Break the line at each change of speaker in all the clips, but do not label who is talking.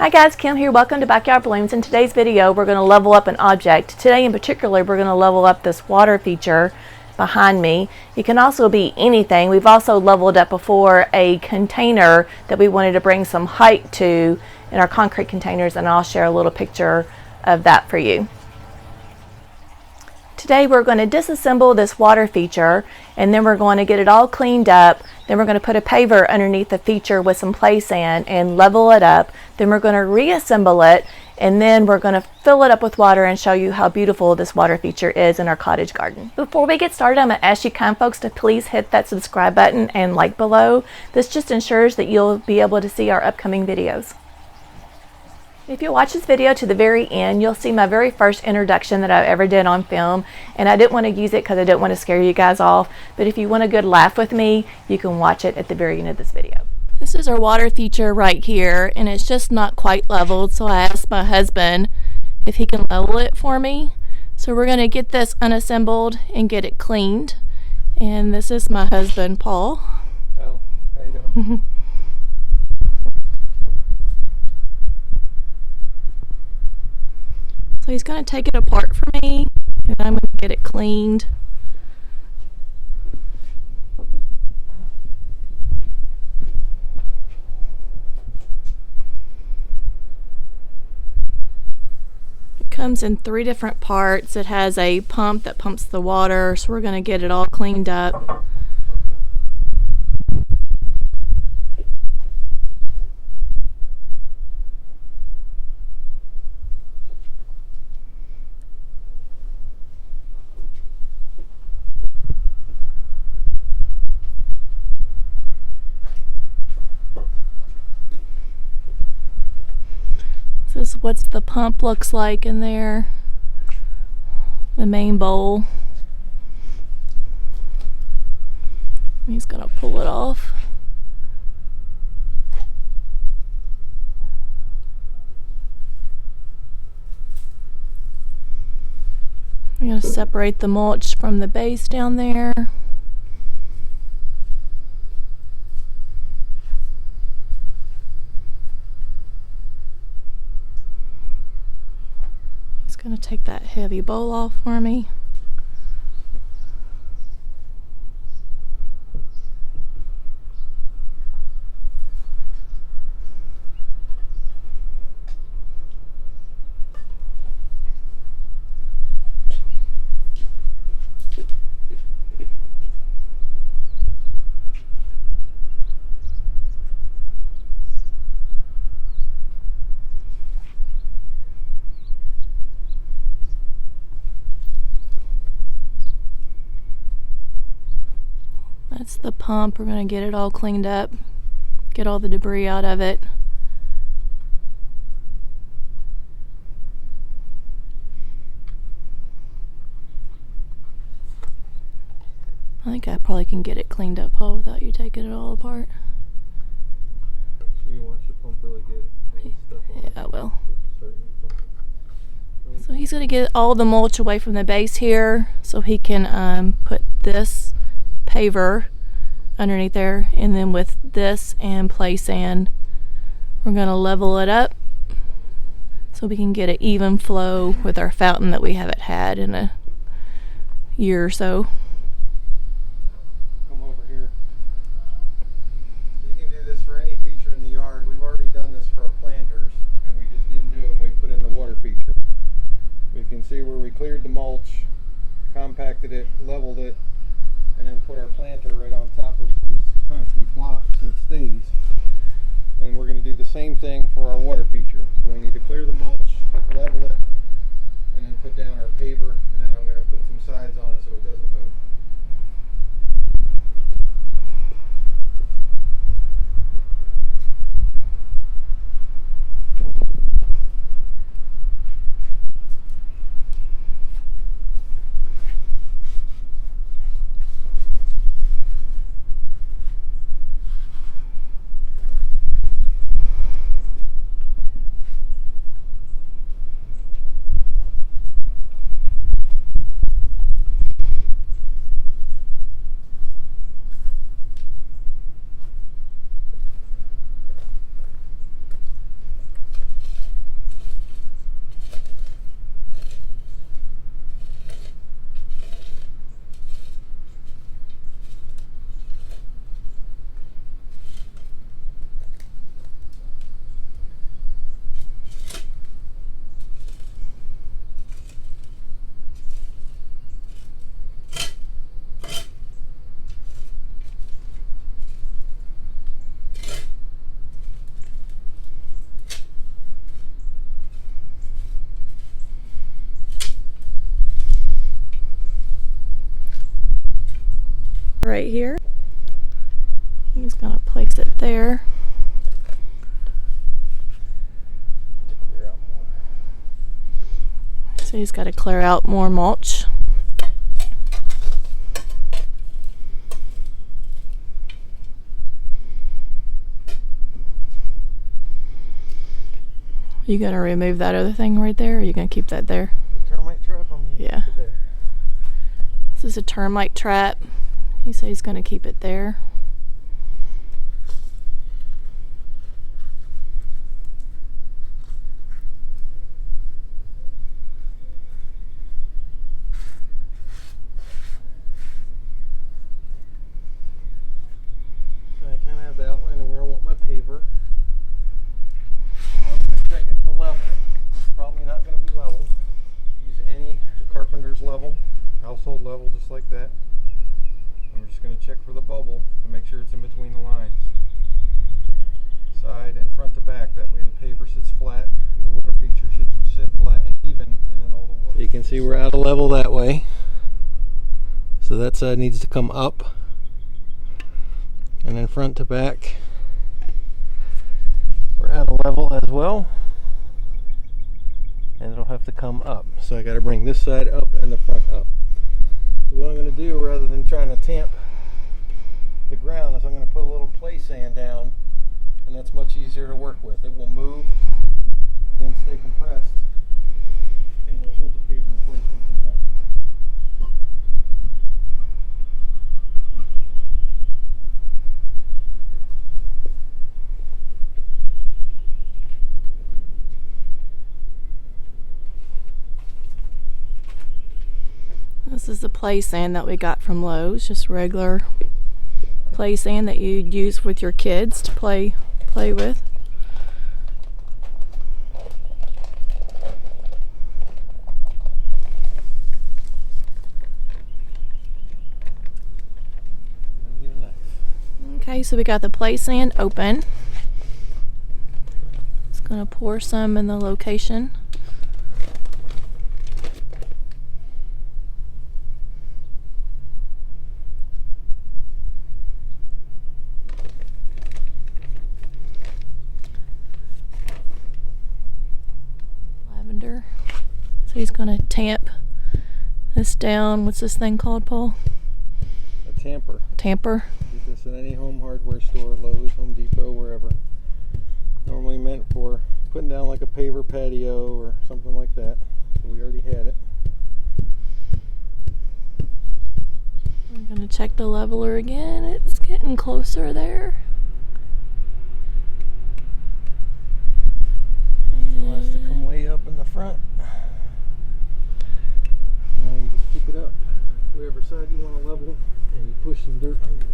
Hi guys, Kim here. Welcome to Backyard Balloons. In today's video, we're going to level up an object. Today in particular, we're going to level up this water feature behind me. It can also be anything. We've also leveled up before a container that we wanted to bring some height to in our concrete containers, and I'll share a little picture of that for you. Today we're going to disassemble this water feature, and then we're going to get it all cleaned up. Then we're going to put a paver underneath the feature with some play sand and level it up. Then we're going to reassemble it, and then we're going to fill it up with water and show you how beautiful this water feature is in our cottage garden. Before we get started, I'm going to ask you kind folks to please hit that subscribe button and like below. This just ensures that you'll be able to see our upcoming videos. If you watch this video to the very end, you'll see my very first introduction that I ever did on film, and I didn't want to use it because I didn't want to scare you guys off, but if you want a good laugh with me, you can watch it at the very end of this video. This is our water feature right here, and it's just not quite leveled, so I asked my husband if he can level it for me. So we're going to get this unassembled and get it cleaned, and this is my husband, Paul.
Oh, how you doing?
So he's going to take it apart for me, and I'm going to get it cleaned. It comes in 3 different parts. It has a pump that pumps the water, so we're going to get it all cleaned up. This is what the pump looks like in there, the main bowl. He's gonna pull it off. I'm gonna separate the mulch from the base down there. Going to take that heavy bowl off for me. That's the pump. We're going to get it all cleaned up, get all the debris out of it. I think I probably can get it cleaned up, Paul, without you taking it all apart.
So you watch the pump really good?
Yeah, I will. So he's going to get all the mulch away from the base here so he can put this paver underneath there, and then with this and play sand we're going to level it up so we can get an even flow with our fountain that we haven't had in a year or so.
Come over here. You can do this for any feature in the yard. We've already done this for our planters, and we just didn't do it when we put in the water feature. You can see where we cleared the mulch, compacted it, leveled it, and then put our planter right on top of these concrete blocks so it stays. And we're going to do the same thing for our water feature. So we need to clear the mulch, level it, and then put down our paver, and then I'm going to put some sides on it so it doesn't move.
right here. He's going to place it there.
Clear out more.
So he's got to clear out more mulch. You going to remove that other thing right there, or are you going to keep that there?
The termite trap, I'm going to
Yeah.
keep it there.
This is a termite trap. He said he's going to keep it there.
So I kind of have the outline of where I want my paver. I'm going to check it for level. It's probably not going to be level. Use any carpenter's level, household level, just like that. And we're just going to check for the bubble to make sure it's in between the lines. Side and front to back. That way the paver sits flat and the water feature should sit flat and even, and then all the water. You can see we're out of level that way. So that side needs to come up. And then front to back, we're out of level as well. And it'll have to come up. So I got to bring this side up and the front up. So what I'm going to do, rather than trying to tamp the ground, is I'm going to put a little play sand down, and that's much easier to work with. It will move, then stay compressed, and will hold the paver in place when it comes down.
This is the play sand that we got from Lowe's, just regular play sand that you'd use with your kids to play with. Okay, so we got the play sand open. Just gonna pour some in the location. Lavender. So he's gonna tamp this down. What's this thing called, Paul?
A tamper.
Tamper.
Get this in any home hardware store, Lowe's, Home Depot, wherever. Normally meant for putting down like a paver patio or something like that. So we already had it.
We're gonna check the leveler again. It's getting closer there.
It has to come way up in the front. Now you just pick it up, whatever side you want to level, and you push some dirt under it.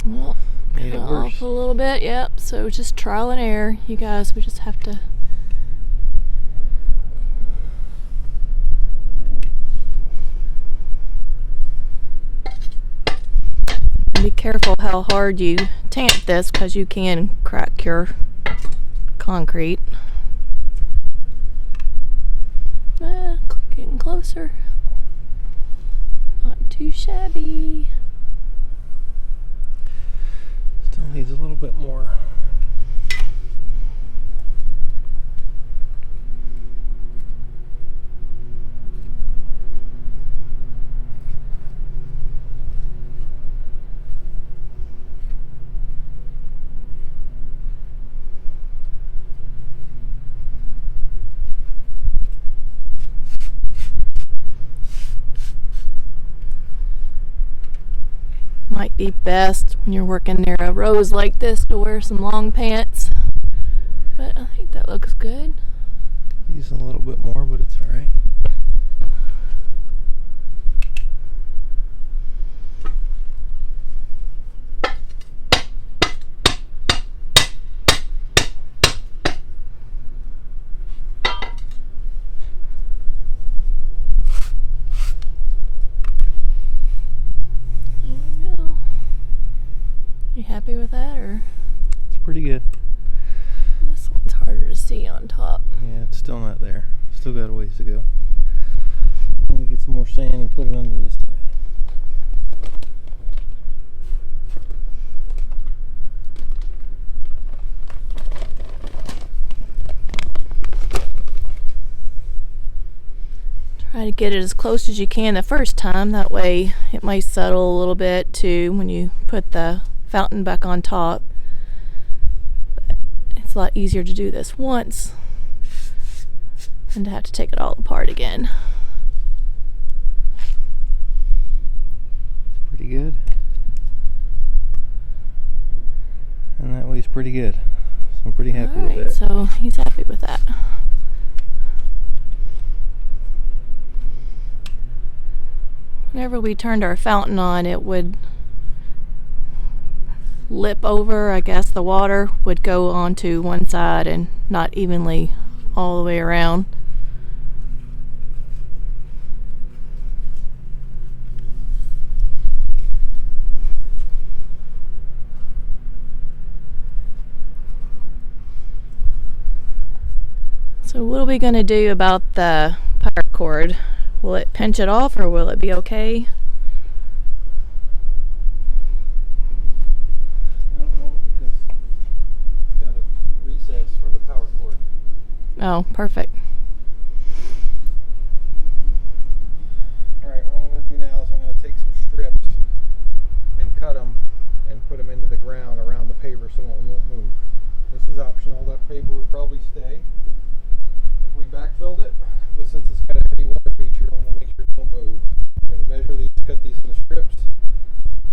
Well,
Made it worse.
off a little bit, yep. So just trial and error, you guys. We just have to. Be careful how hard you tamp this, because you can crack your concrete. Getting closer. Not too shabby.
Still needs a little bit more.
Might be best when you're working near a rose like this to wear some long pants. But I think that looks good.
Use a little bit more, but it's alright. put it under this side.
Try to get it as close as you can the first time. That way it might settle a little bit too when you put the fountain back on top. But it's a lot easier to do this once than to have to take it all apart again.
Pretty good. And that way's pretty good. So I'm pretty happy with that.
So he's happy with that. Whenever we turned our fountain on, it would lip over. I guess the water would go onto one side and not evenly all the way around. So what are we going to do about the power cord? Will it pinch it off or will it be okay?
I don't know because it's got a recess for the power cord.
Oh, perfect.
Alright, what I'm going to do now is I'm going to take some strips and cut them and put them into the ground around the paver so it won't move. This is optional. That paver would probably stay if we backfilled it, but since it's got a heavy water feature, I want to make sure it don't move. I'm going to measure these, cut these into strips.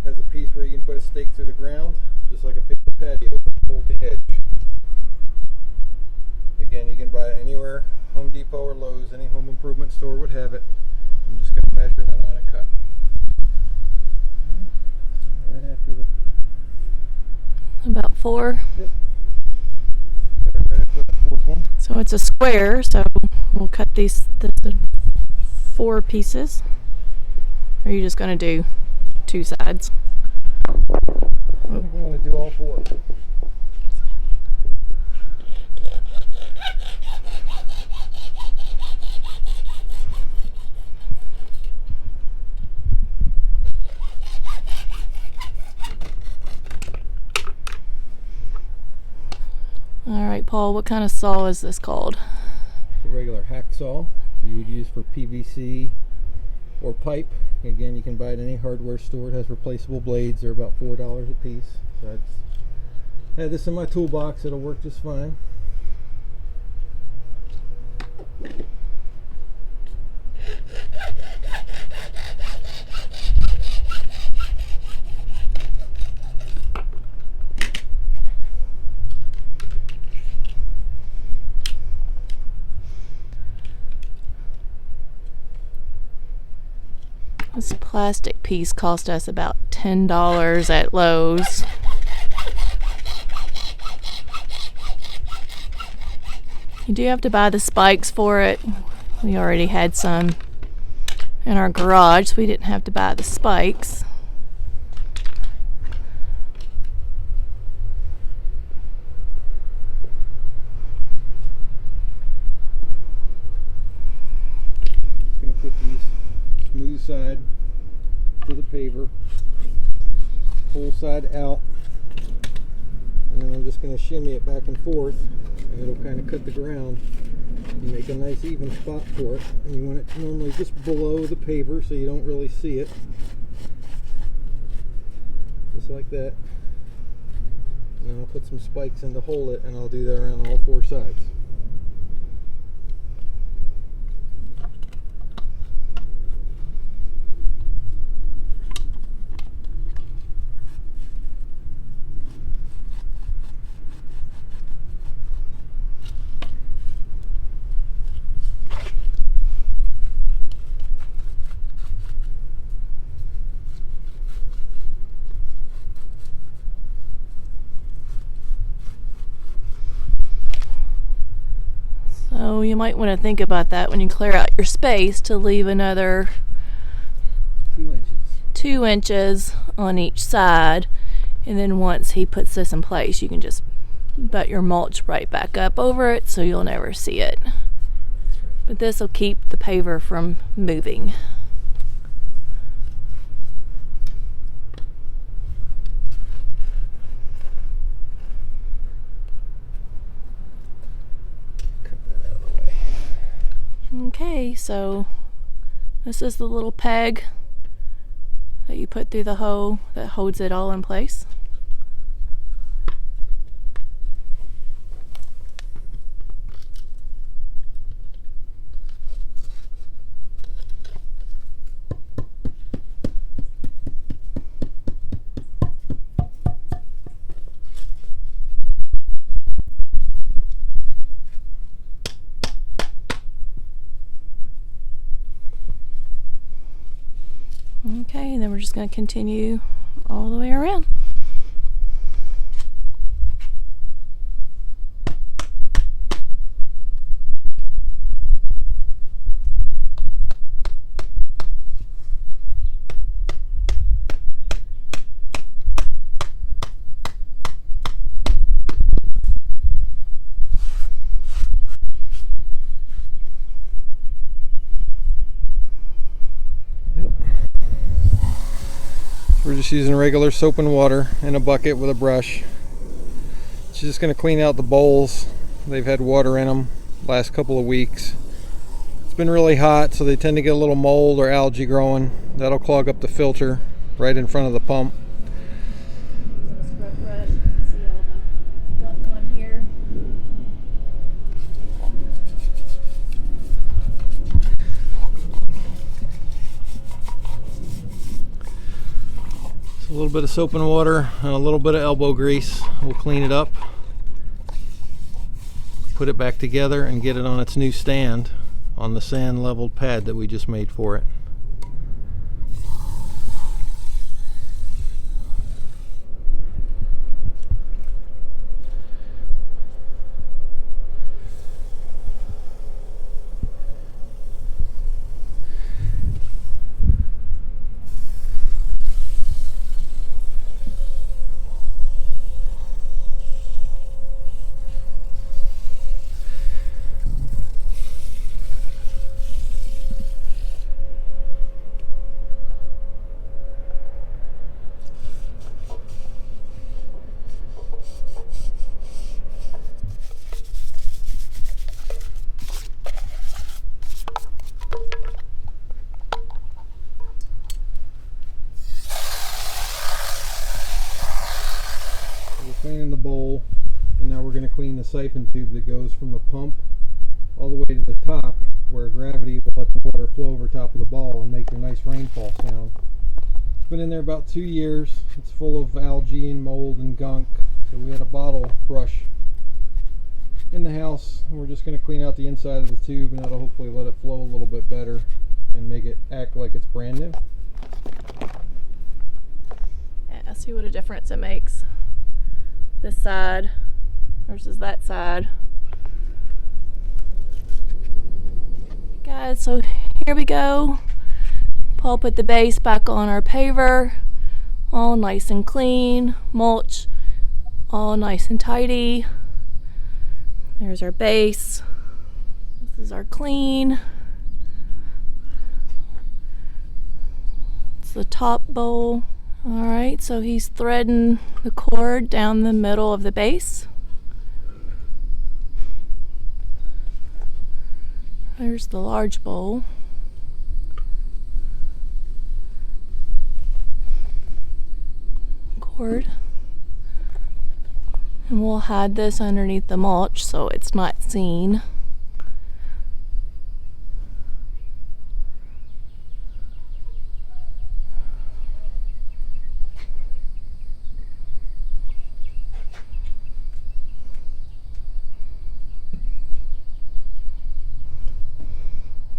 Has a piece where you can put a stake through the ground, just like a paper patio, hold the edge. Again, you can buy it anywhere, Home Depot or Lowe's, any home improvement store would have it. I'm just going to measure and then I'm going to cut. Right after the...
About 4.
Yep. Right after the fourth one.
So it's a square, so we'll cut the 4 pieces. Or are you just going to do 2 sides?
I think I'm going to do all 4.
Alright, Paul, what kind of saw is this called?
It's a regular hacksaw that you would use for PVC or pipe. Again, you can buy it at any hardware store. It has replaceable blades. They're about $4 a piece. So I had this in my toolbox. It'll work just fine.
This plastic piece cost us about $10 at Lowe's. You do have to buy the spikes for it. We already had some in our garage, so we didn't have to buy the spikes.
Just going to put these smooth side to the paver, pull side out, and then I'm just going to shimmy it back and forth, and it'll kind of cut the ground and make a nice even spot for it. And you want it to normally just below the paver so you don't really see it, just like that. And then I'll put some spikes in to hold it, and I'll do that around all 4 sides.
So you might want to think about that when you clear out your space to leave another
2 inches.
2 inches on each side, and then once he puts this in place you can just butt your mulch right back up over it so you'll never see it. But this will keep the paver from moving. Okay, so this is the little peg that you put through the hole that holds it all in place. Okay, and then we're just going to continue all the way around.
We're just using regular soap and water in a bucket with a brush. It's just going to clean out the bowls. They've had water in them last couple of weeks. It's been really hot, so they tend to get a little mold or algae growing. That'll clog up the filter right in front of the pump.
Scrub brush, you can see all the gunk on here.
A little bit of soap and water and a little bit of elbow grease will clean it up, put it back together, and get it on its new stand on the sand leveled pad that we just made for it. Cleaning the bowl, and now we're going to clean the siphon tube that goes from the pump all the way to the top, where gravity will let the water flow over top of the ball and make a nice rainfall sound. It's been in there about 2 years. It's full of algae and mold and gunk, so we had a bottle brush in the house, and we're just going to clean out the inside of the tube, and that'll hopefully let it flow a little bit better and make it act like it's brand new.
Yeah, see what a difference it makes. This side versus that side. Guys, so here we go. Paul put the base back on our paver, all nice and clean. Mulch, all nice and tidy. There's our base. This is our clean. It's the top bowl. Alright, so he's threading the cord down the middle of the base. There's the large bowl. Cord. And we'll hide this underneath the mulch so it's not seen.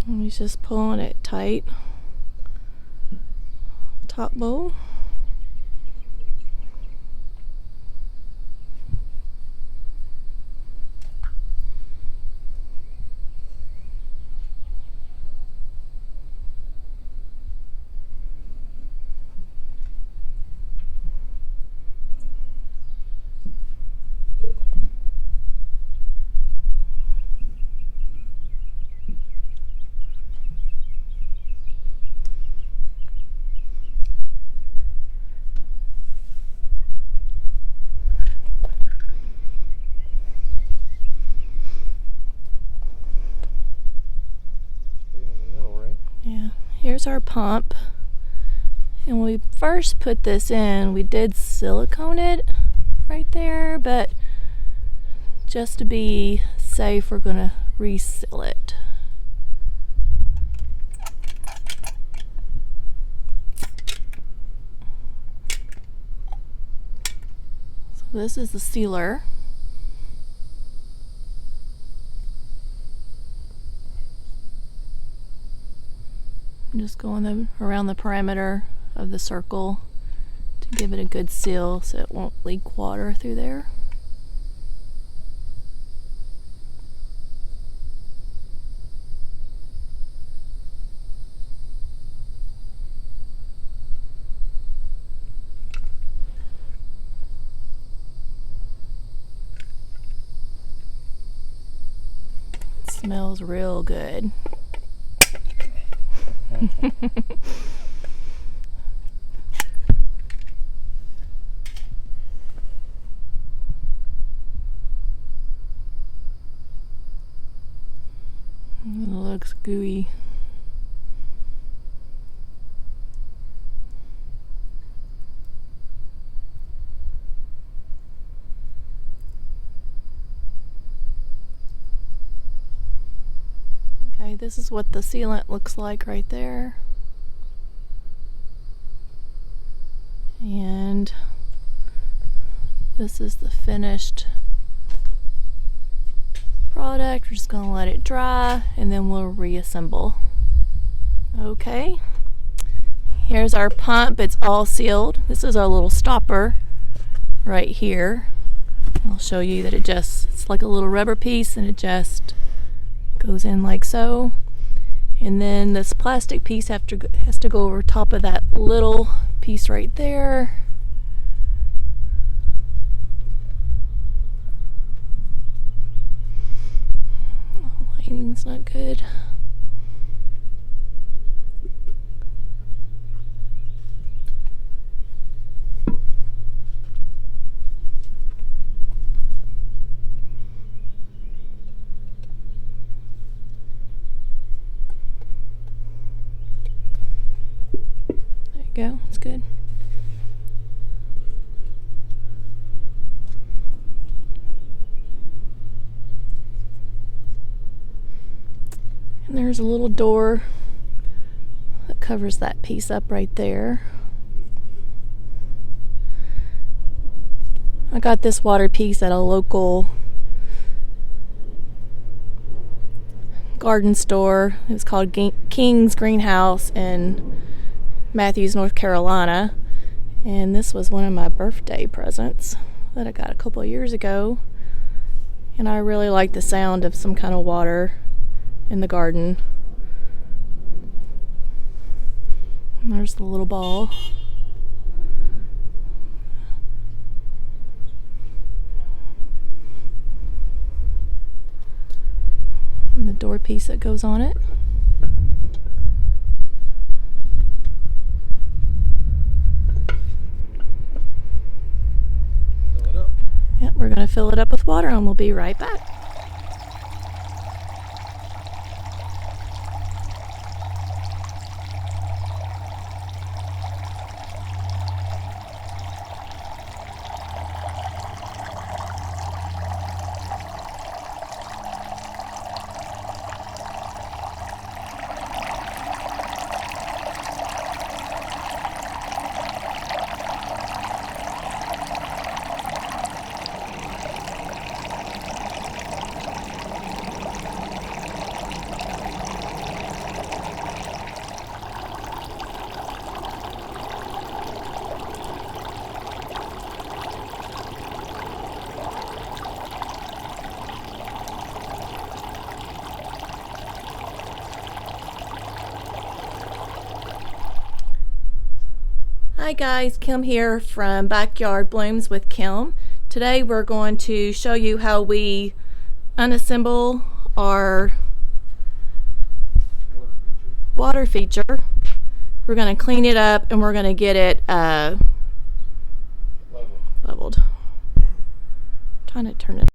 And he's just pulling it tight. Top bowl. here's our pump. And when we first put this in, we did silicone it right there, but just to be safe, we're gonna reseal it. So this is the sealer. I'm just going around the perimeter of the circle to give it a good seal so it won't leak water through there. It smells real good. It looks gooey. Okay, this is what the sealant looks like right there. And this is the finished product. We're just going to let it dry and then we'll reassemble. Okay, here's our pump. It's all sealed. This is our little stopper right here. I'll show you that it's like a little rubber piece and it just goes in like so. And then this plastic piece has to go over top of that little piece right there. Lighting's not good. There you go, it's good. And there's a little door that covers that piece up right there. I got this water piece at a local garden store. It was called King's Greenhouse in Matthews, North Carolina. And this was one of my birthday presents that I got a couple of years ago. And I really like the sound of some kind of water in the garden. And there's the little ball. And the door piece that goes on it.
Fill it up.
Yep, we're going to fill it up with water and we'll be right back. Hi guys, Kim here from Backyard Blooms with Kim. Today we're going to show you how we unassemble our water feature. We're going to clean it up and we're going to get it leveled. Trying to turn it